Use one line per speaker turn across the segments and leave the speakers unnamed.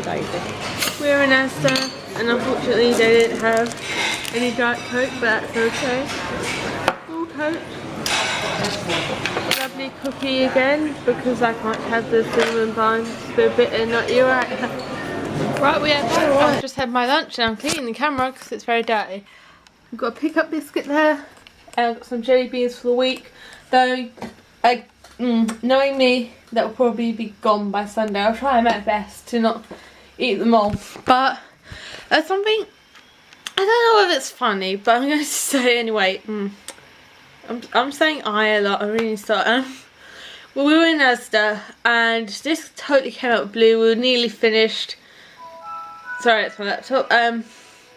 We're in Asda, and unfortunately they didn't have any Diet Coke, but that's okay. Full Coke. Lovely cookie again, because I can't have the cinnamon buns. They're a bit nutty, right? Right, I've just had my lunch and I'm cleaning the camera because it's very dirty. I've got a pickup biscuit there, and I've got some jelly beans for the week. Though, knowing me, that will probably be gone by Sunday. I'll try my best to not eat them all. But there's something, I don't know if it's funny, but I'm going to say anyway. I'm saying I a lot, I really start. Well, we were in Asda, and this totally came out of blue. We were nearly finished. Sorry, it's my laptop.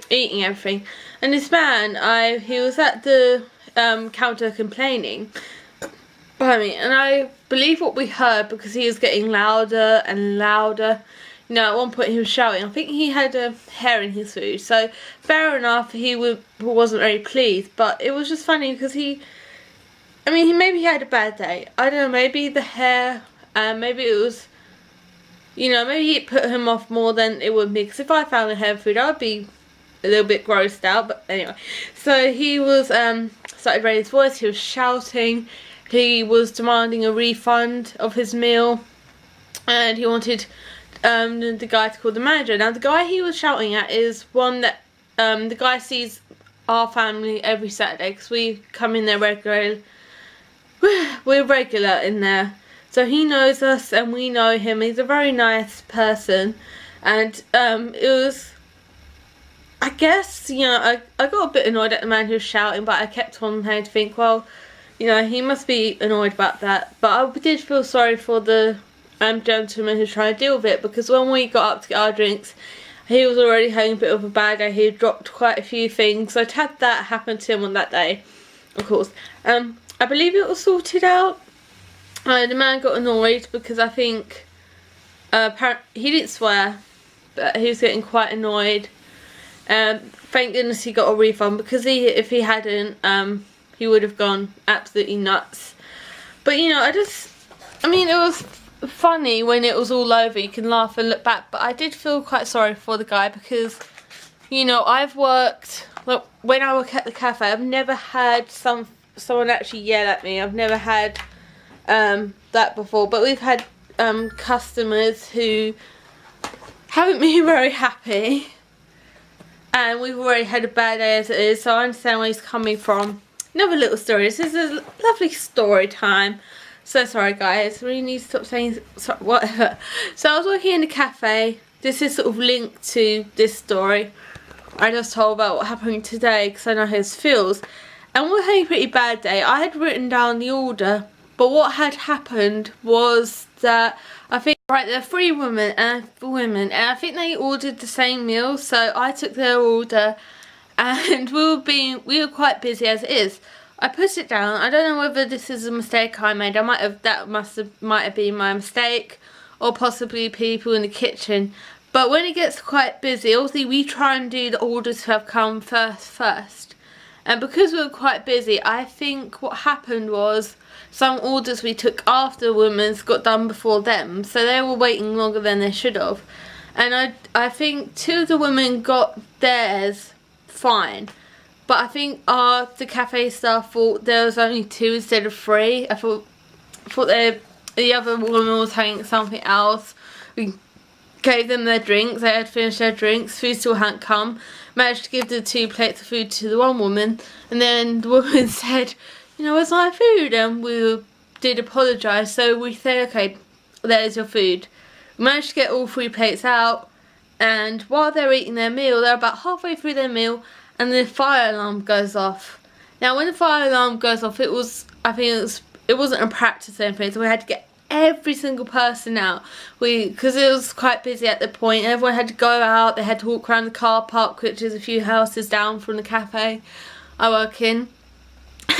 Eating everything, and this man, he was at the counter complaining by me, and I believe what we heard because he was getting louder and louder. You know, at one point he was shouting. I think he had a hair in his food, so fair enough, he wasn't very pleased. But it was just funny because he maybe he had a bad day. I don't know, maybe the hair, maybe it was, you know, maybe it put him off more than it would me. Because if I found a hair in food, I would be a little bit grossed out. But anyway, so he was started raising his voice. He was shouting. He was demanding a refund of his meal, and he wanted the guy to call the manager. Now the guy he was shouting at is one that the guy sees our family every Saturday, because we come in there regularly. We're regular in there, so he knows us and we know him. He's a very nice person, and it was, I guess, you know, I got a bit annoyed at the man who was shouting, but I kept on having to think, well, you know, he must be annoyed about that. But I did feel sorry for the gentleman who's trying to deal with it, because when we got up to get our drinks, he was already having a bit of a bad day. He had dropped quite a few things, so I'd had that happen to him on that day, of course. I believe it was sorted out. The man got annoyed because I think he didn't swear, but he was getting quite annoyed. Thank goodness he got a refund, because if he hadn't, he would have gone absolutely nuts. But you know, it was funny when it was all over. You can laugh and look back, but I did feel quite sorry for the guy, because, you know, I've worked, well, when I work at the cafe, I've never had someone actually yell at me. I've never had that before, but we've had customers who haven't been very happy, and we've already had a bad day as it is, so I understand where he's coming from. Another little story. This is a lovely story time. So sorry guys, really need to stop saying whatever. So I was working in a cafe. This is sort of linked to this story I just told about what happened today, because I know how it feels. And we're having a pretty bad day. I had written down the order, but what had happened was that I think, right, there are 3 women and I think they ordered the same meal. So I took their order, and we were quite busy as it is. I put it down. I don't know whether this is a mistake I made. Might have been my mistake, or possibly people in the kitchen. But when it gets quite busy, obviously we try and do the orders who have come first. And because we were quite busy, I think what happened was some orders we took after the women's got done before them. So they were waiting longer than they should have. And I think 2 of the women got theirs fine. But I think the cafe staff thought there was only 2 instead of 3. I thought the other woman was having something else. We gave them their drinks. They had finished their drinks. Food still hadn't come. Managed to give the 2 plates of food to the one woman, and then the woman said, you know, where's my food? And we did apologise, so we said, okay, there's your food. We managed to get all 3 plates out, and while they're eating their meal, they're about halfway through their meal, and the fire alarm goes off. Now when the fire alarm goes off, it wasn't a practice or anything, so we had to get every single person out, because it was quite busy at the point. Everyone had to go out. They had to walk around the car park, which is a few houses down from the cafe I work in.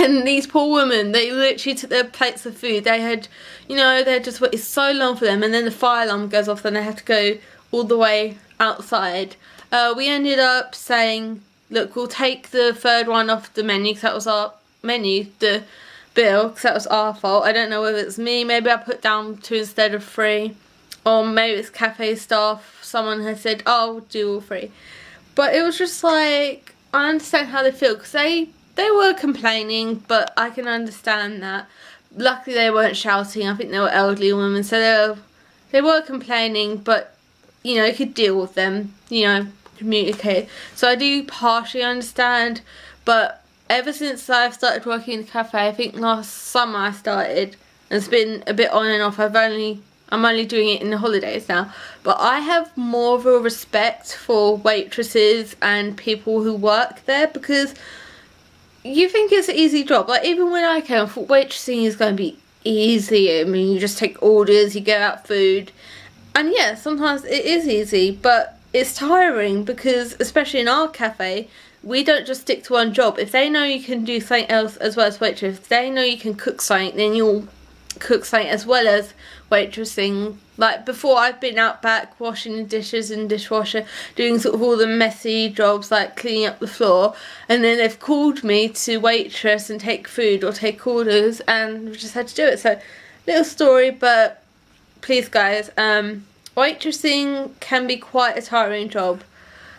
And these poor women, they literally took their plates of food. They had, you know, they had just waited so long for them, and then the fire alarm goes off, then they have to go all the way outside. We ended up saying, look, we'll take the 3rd one off the menu, because that was our menu, the bill, because that was our fault. I don't know whether it's me, maybe I put down 2 instead of 3. or maybe it's cafe staff, someone has said, oh, do all three. But it was just like, I understand how they feel, because they were complaining, but I can understand that. Luckily they weren't shouting. I think they were elderly women, so they were complaining, but you know, you could deal with them, you know, communicate. So I do partially understand, but ever since I've started working in the cafe, I think last summer I started, and it's been a bit on and off. I'm only doing it in the holidays now, but I have more of a respect for waitresses and people who work there, because you think it's an easy job. Like, even when I came, I thought waitressing is going to be easy. I mean, you just take orders, you get out food, and yeah, sometimes it is easy, but it's tiring, because especially in our cafe, we don't just stick to one job. If they know you can do something else as well as waitress, if they know you can cook something, then you'll cook something as well as waitressing. Like, before, I've been out back washing the dishes in the dishwasher, doing sort of all the messy jobs like cleaning up the floor, and then they've called me to waitress and take food or take orders, and we just had to do it. So, little story, but please guys, waitressing can be quite a tiring job,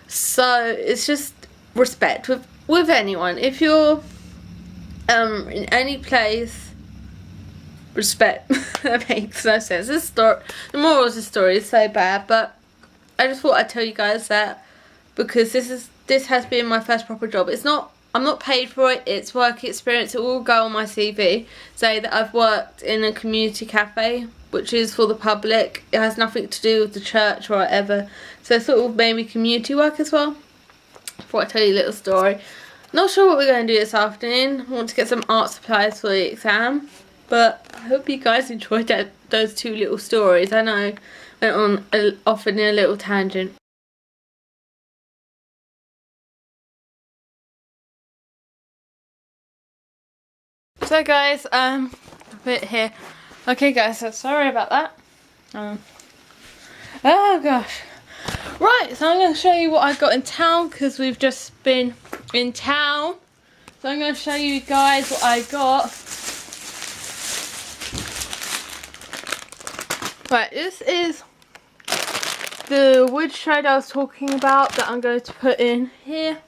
so it's just respect with anyone. If you're in any place, respect. That makes no sense. The moral of the story is so bad, but I just thought I'd tell you guys that, because this has been my first proper job. I'm not paid for it, it's work experience. It will go on my CV, say that I've worked in a community cafe, which is for the public. It has nothing to do with the church or whatever, so sort of maybe community work as well. Thought I'd tell you a little story. Not sure what we're going to do this afternoon. I want to get some art supplies for the exam, but I hope you guys enjoyed those two little stories. I know I went on off in a little tangent. So guys, a bit here. Okay guys, so sorry about that. Oh gosh. Right, so I'm going to show you what I got in town, because we've just been in town. So I'm going to show you guys what I got. Right, this is the wood shade I was talking about that I'm going to put in here.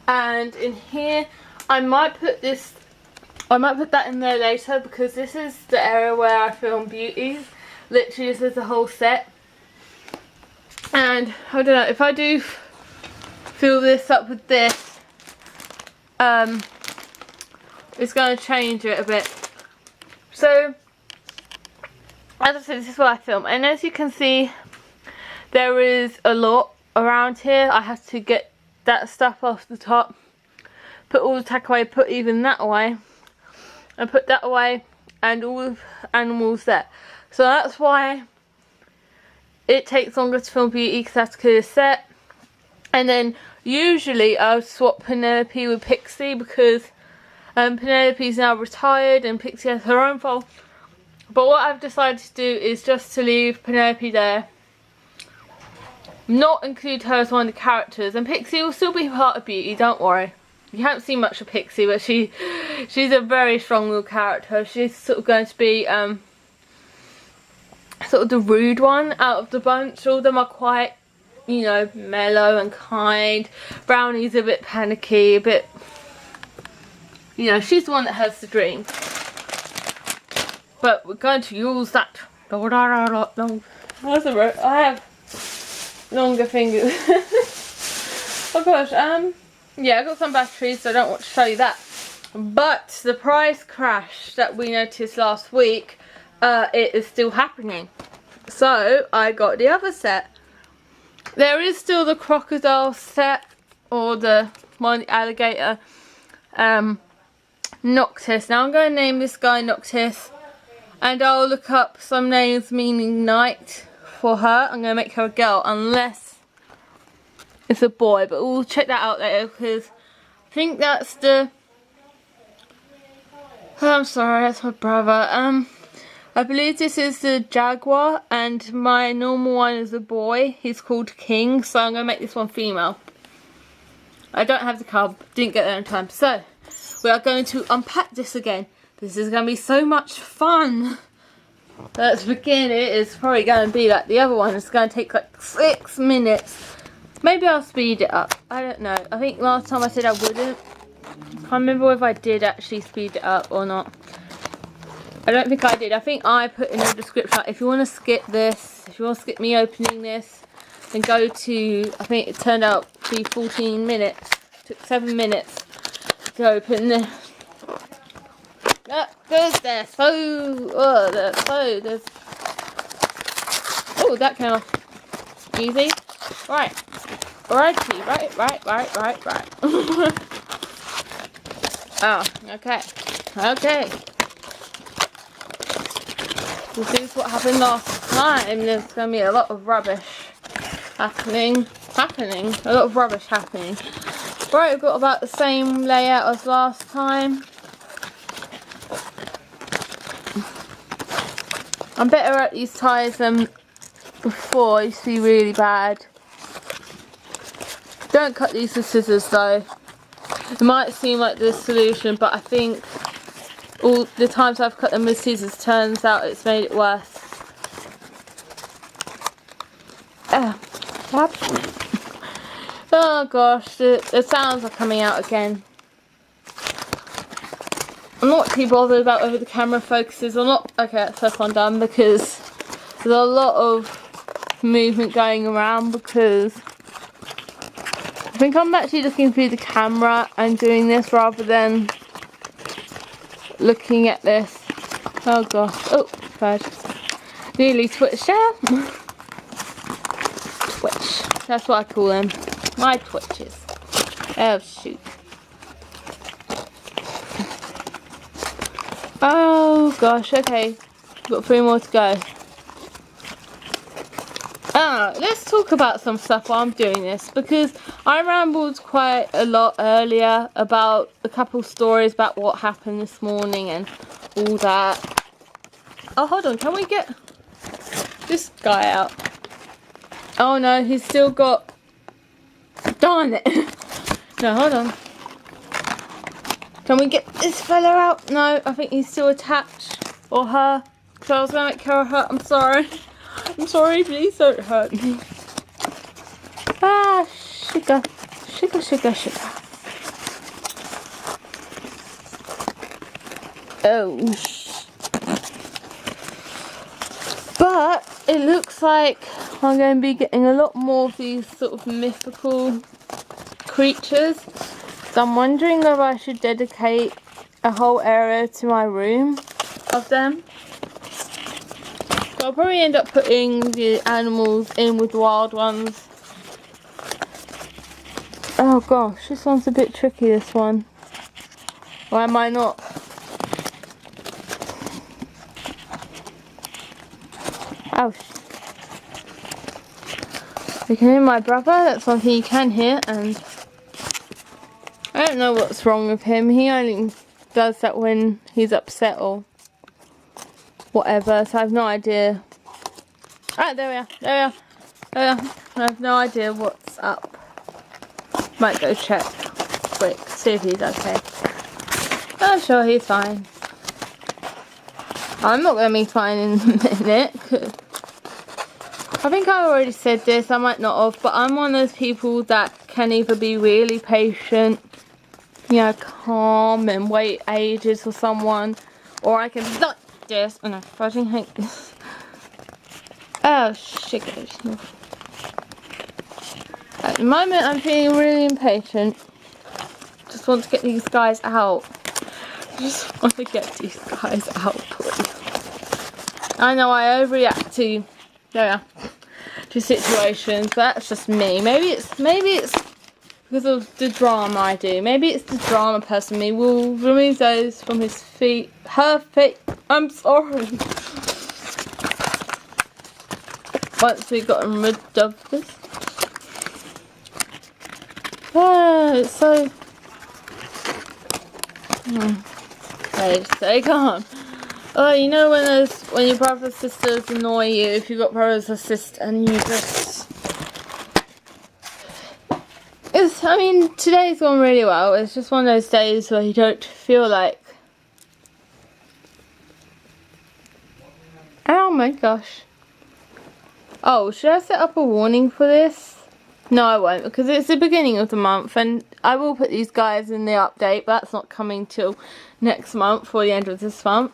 And in here, I might put that in there later, because this is the area where I film beauties. Literally, this is the whole set. And I don't know, if I do fill this up with this, it's going to change it a bit. So, as I said, this is what I film. And as you can see, there is a lot around here. I have to get that stuff off the top, put all the tack away, put even that away, and put that away, and all the animals there. So that's why it takes longer to film beauty, because I have to clear the set. And then usually I'll swap Penelope with Pixie, because Penelope's now retired and Pixie has her own file. But what I've decided to do is just to leave Penelope there, not include her as one of the characters, and Pixie will still be part of beauty, don't worry. You haven't seen much of Pixie, but she's a very strong little character. She's sort of going to be sort of the rude one out of the bunch. All of them are quite, you know, mellow and kind. Brownie's a bit panicky, a bit, you know, she's the one that has the dream. But we're going to use that. I have longer fingers. Oh gosh, yeah, I got some batteries, so I don't want to show you that. But the price crash that we noticed last week, it is still happening. So I got the other set. There is still the crocodile set, or the one alligator Noctis. Now I'm going to name this guy Noctis, and I'll look up some names meaning night for her. I'm going to make her a girl unless it's a boy, but we'll check that out later, because I think that's the... I'm sorry, that's my brother. I believe this is the jaguar, and my normal one is a boy. He's called King, so I'm going to make this one female. I don't have the cub, didn't get there in time. So, we are going to unpack this again. This is going to be so much fun. Let's begin. It is probably going to be like the other one. It's going to take like 6 minutes. Maybe I'll speed it up. I don't know. I think last time I said I wouldn't. I can't remember if I did actually speed it up or not. I don't think I did. I think I put in the description, like, if you want to skip this, if you want to skip me opening this, then go to, I think it turned out to be 14 minutes. It took 7 minutes to open this. There's oh, that came off easy. Right. Righty, right. Oh, okay. Okay. This is what happened last time. There's going to be a lot of rubbish happening. A lot of rubbish happening. Right, we've got about the same layout as last time. I'm better at these ties than before. It used to be really bad. Don't cut these with scissors though. It might seem like the solution, but I think all the times I've cut them with scissors, turns out it's made it worse. Oh gosh, the sounds are coming out again. I'm not too bothered about whether the camera focuses or not. Okay, that's the first one done, because there's a lot of movement going around, because I think I'm actually looking through the camera and doing this rather than looking at this. Oh gosh. Oh, bird. Nearly twitched out. Twitch. That's what I call them. My twitches. Oh shoot. Oh gosh, okay. Got 3 more to go. Let's talk about some stuff while I'm doing this, because I rambled quite a lot earlier about a couple stories about what happened this morning and all that. Oh, hold on, can we get this guy out? Oh no, he's still got... Darn it! No, hold on. Can we get this fella out? No, I think he's still attached. Or her. So I was going to make her hurt. I'm sorry. I'm sorry, please don't hurt me. Ah, sugar. Sugar. Oh. But it looks like I'm going to be getting a lot more of these sort of mythical creatures. So I'm wondering if I should dedicate a whole area to my room of them. So I'll probably end up putting the animals in with the wild ones. Oh gosh, this one's a bit tricky, this one. Or am I not? Oh. You can hear my brother, that's one thing you can hear, and I don't know what's wrong with him. He only does that when he's upset or whatever, so I have no idea. Ah, there we are. I have no idea what's up. Might go check quick, see if he's okay. I'm sure he's fine. I'm not going to be fine in a minute. I think I already said this, I might not have, but I'm one of those people that can either be really patient, you know, calm and wait ages for someone, or I can like this, and I fucking hate this. Oh shit. At the moment I'm feeling really impatient. Just want to get these guys out. Just want to get these guys out, please. I know I overreact to situations, but that's just me. Maybe it's because of the drama I do. Maybe it's the drama person in me. We'll remove those from his feet. Her feet. I'm sorry. Once we've gotten rid of this. Oh, it's so... Okay, stay calm. Oh, you know when your brothers and sisters annoy you, if you've got brothers or sisters, and you just... I mean, today's gone really well. It's just one of those days where you don't feel like... Oh my gosh. Oh, should I set up a warning for this? No, I won't, because it's the beginning of the month, and I will put these guys in the update, but that's not coming till next month or the end of this month.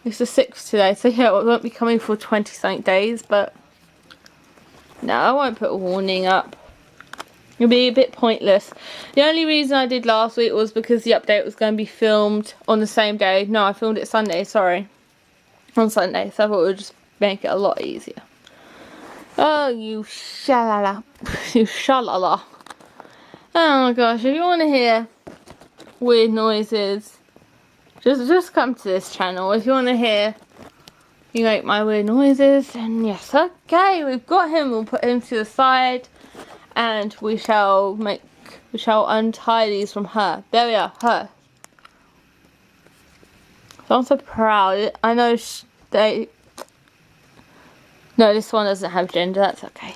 It's the 6th today, so yeah, it won't be coming for 20 something days, but no, I won't put a warning up. It'll be a bit pointless. The only reason I did last week was because the update was going to be filmed on the same day. No, I filmed it Sunday, sorry. On Sunday, so I thought it would just make it a lot easier. Oh, you shalala. You shalala. Oh my gosh, if you want to hear weird noises, just come to this channel. If you want to hear you make my weird noises, then yes, okay, we've got him. We'll put him to the side. And we shall untie these from her. There we are, her. So I'm so proud. I know no, this one doesn't have gender. That's okay.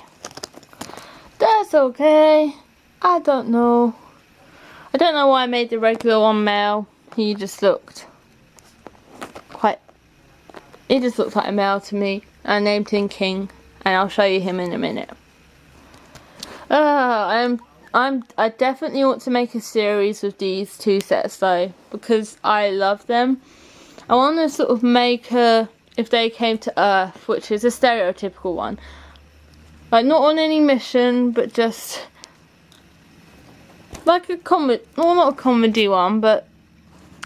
That's okay. I don't know why I made the regular one male. He just looked like a male to me. I named him King, and I'll show you him in a minute. I definitely want to make a series with these two sets though, because I love them. I want to sort of make a If They Came to Earth, which is a stereotypical one. Like, not on any mission, but just like a comedy, well, not a comedy one, but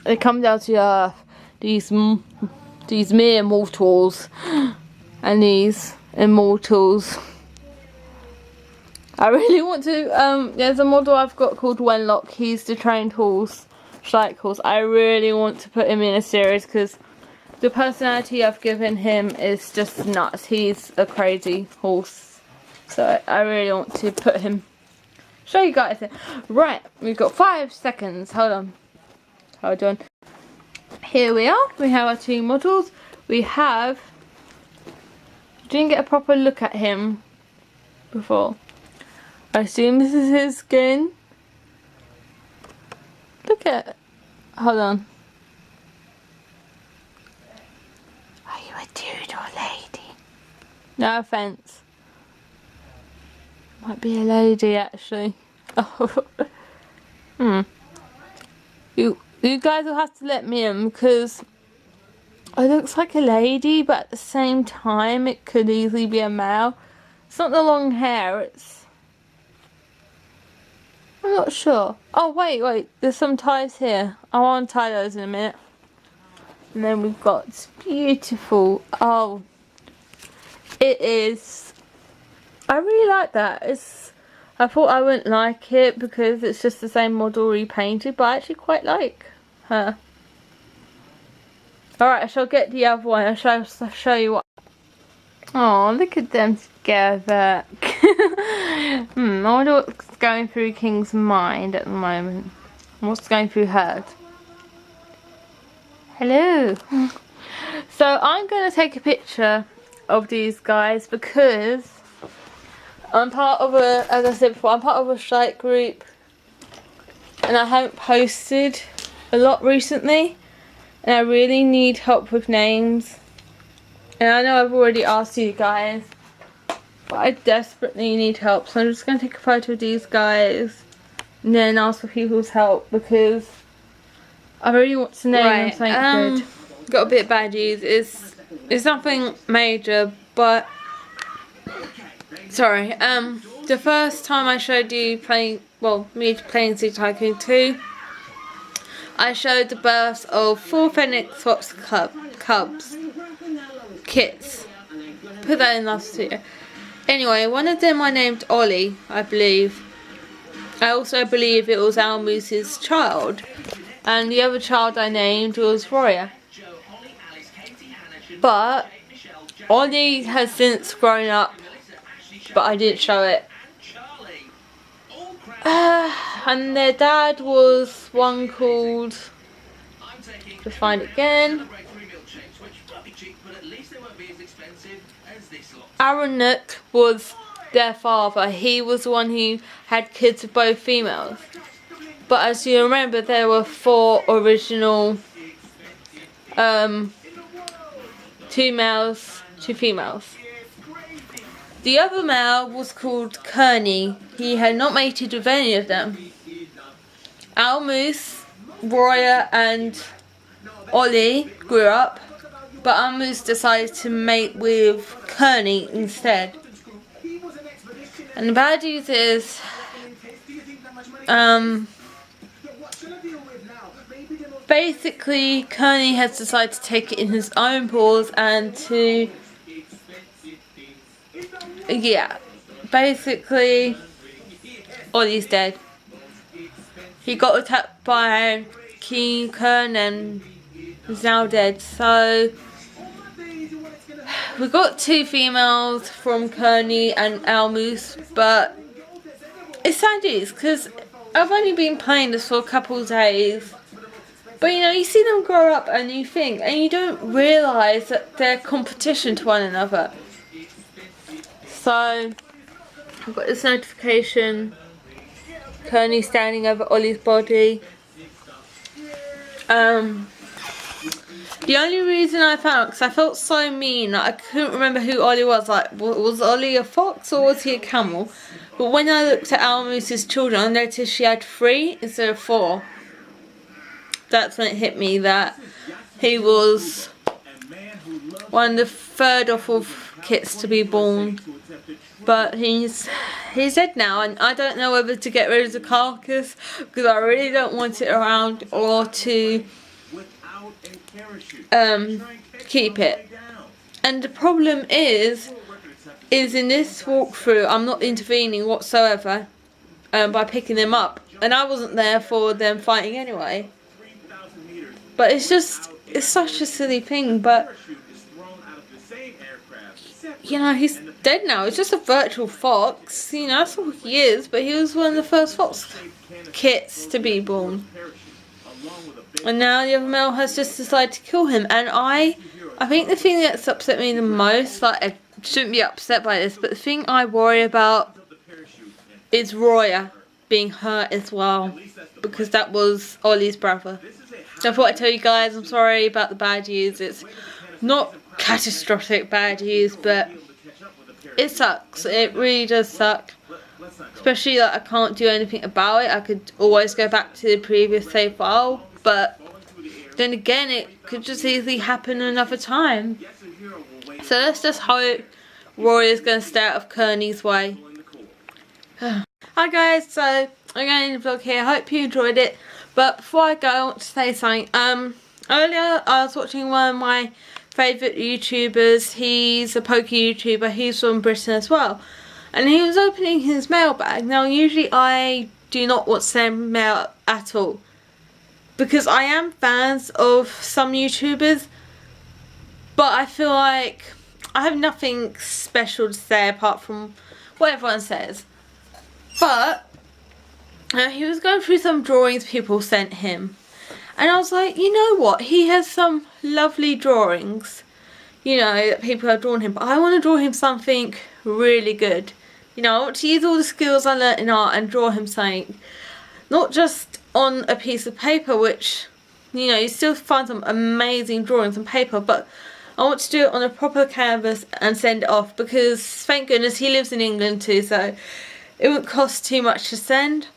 they come down to Earth, these mere mortals, and these immortals. I really want to, there's a model I've got called Wenlock. He's the trained horse, Shrike horse. I really want to put him in a series because the personality I've given him is just nuts. He's a crazy horse. So I really want to put him, show you guys it. Right, we've got 5 seconds. Hold on. Here we are. We have our 2 models. We have, didn't get a proper look at him before. I assume this is his skin. Look at, hold on. Are you a dude or lady? No offense. Might be a lady actually. Oh. You guys will have to let me in because it looks like a lady, but at the same time it could easily be a male. It's not the long hair, it's, I'm not sure. Oh wait, there's some ties here. I'll untie those in a minute. And then we've got this beautiful, oh, it is, I really like that. I thought I wouldn't like it because it's just the same model repainted, but I actually quite like her. Alright, I shall get the other one. I shall show you what. Oh, look at them together. I wonder what's going through King's mind at the moment. What's going through hers? Hello. So I'm going to take a picture of these guys because I'm part of a, as I said before, I'm part of a Shrike group. And I haven't posted a lot recently. And I really need help with names. And I know I've already asked you guys, but I desperately need help. So I'm just going to take a photo of these guys and then ask for people's help because I really want to name them something good. Got a bit of bad news. It's nothing major, but sorry. The first time I showed you playing, well, me playing Sea Tycoon 2, I showed the births of 4 Phoenix Fox cubs. Kits. Put that in last video. Anyway, one of them I named Ollie, I believe. I also believe it was Al Moose's child. And the other child I named was Roya. But Ollie has since grown up, but I didn't show it. And their dad was one called, just find it again, Aaron Nook was their father. He was the one who had kids with both females. But as you remember, there were 4 original 2 males 2 females. The other male was called Kearney. He had not mated with any of them. Almoose, Roya and Ollie grew up, but Almoose decided to mate with Kearney instead. And the bad news is, basically Kearney has decided to take it in his own paws and to, yeah, basically Ollie's dead. He got attacked by King Kern and is now dead. So we got 2 females from Kearney and Almoose, but it's sad news because I've only been playing this for a couple of days. But you know, you see them grow up and you think, and you don't realise that they're competition to one another. So I've got this notification, Kearney standing over Ollie's body. The only reason I found, because I felt so mean, like, I couldn't remember who Ollie was. Like, was Ollie a fox or was he a camel? But when I looked at Almoose's children, I noticed she had 3 instead of 4. That's when it hit me that he was one of the 3rd or 4th kits to be born. But he's dead now, and I don't know whether to get rid of the carcass because I really don't want it around, or to keep it. And the problem is in this walkthrough I'm not intervening whatsoever by picking them up, and I wasn't there for them fighting anyway. But it's such a silly thing. But you know, he's dead now. It's just a virtual fox, you know, that's all he is. But he was one of the first fox kits to be born. And now the other male has just decided to kill him. And I think the thing that's upset me the most, like, I shouldn't be upset by this, but the thing I worry about is Roya being hurt as well, because that was Ollie's brother. So I thought I'd tell you guys, I'm sorry about the bad news. It's not catastrophic bad news, but it sucks. It really does suck. Especially that I can't do anything about it. I could always go back to the previous save file, but then again it could just easily happen another time. So let's just hope Roy is going to stay out of Kearney's way. Hi guys, so I'm going to end the vlog here. I hope you enjoyed it. But before I go, I want to say something. Earlier I was watching one of my favourite YouTubers. He's a poker YouTuber. He's from Britain as well. And he was opening his mailbag. Now usually I do not want to send mail at all, because I am fans of some YouTubers, but I feel like I have nothing special to say apart from what everyone says. But he was going through some drawings people sent him, and I was like, you know what, he has some lovely drawings, you know, that people have drawn him, but I want to draw him something really good. You know, I want to use all the skills I learnt in art and draw him something, not just on a piece of paper, which, you know, you still find some amazing drawings on paper, but I want to do it on a proper canvas and send it off, because thank goodness he lives in England too, so it wouldn't cost too much to send.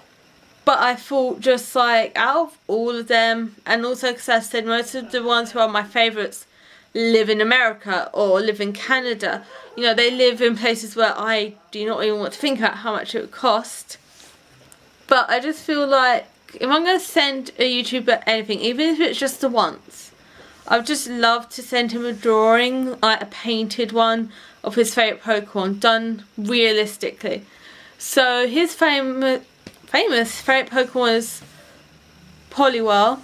But I thought, just like, out of all of them, and also because I said most of the ones who are my favourites live in America or live in Canada, you know, they live in places where I do not even want to think about how much it would cost. But I just feel like if I'm going to send a YouTuber anything, even if it's just the once, I'd just love to send him a drawing, like a painted one of his favourite Pokemon, done realistically. So his famous favourite Pokemon is Poliwhirl.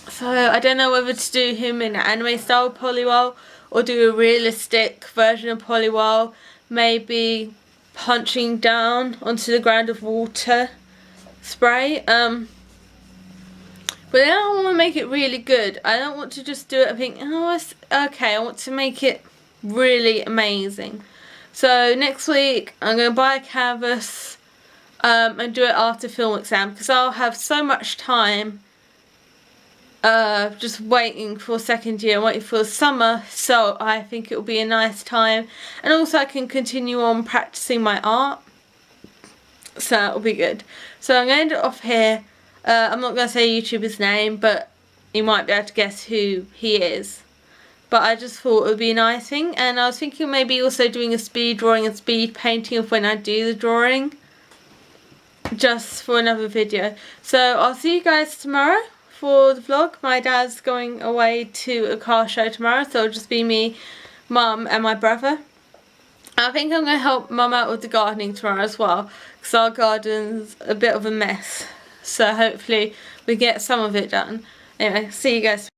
So I don't know whether to do him in an anime style Poliwhirl or do a realistic version of Poliwhirl, maybe punching down onto the ground of water spray. But then I want to make it really good. I don't want to just do it and think, oh, it's okay. I want to make it really amazing. So next week I'm going to buy a canvas and do it after film exam, because I'll have so much time just waiting for second year and waiting for summer, so I think it will be a nice time, and also I can continue on practicing my art, so that will be good. So I'm going to end it off here. I'm not going to say YouTuber's name, but you might be able to guess who he is. But I just thought it would be a nice thing, and I was thinking maybe also doing a speed drawing and speed painting of when I do the drawing, just for another video. So I'll see you guys tomorrow for the vlog. My dad's going away to a car show tomorrow, so it'll just be me, Mum and my brother. I think I'm going to help Mum out with the gardening tomorrow as well, because our garden's a bit of a mess. So hopefully we get some of it done. Anyway, see you guys.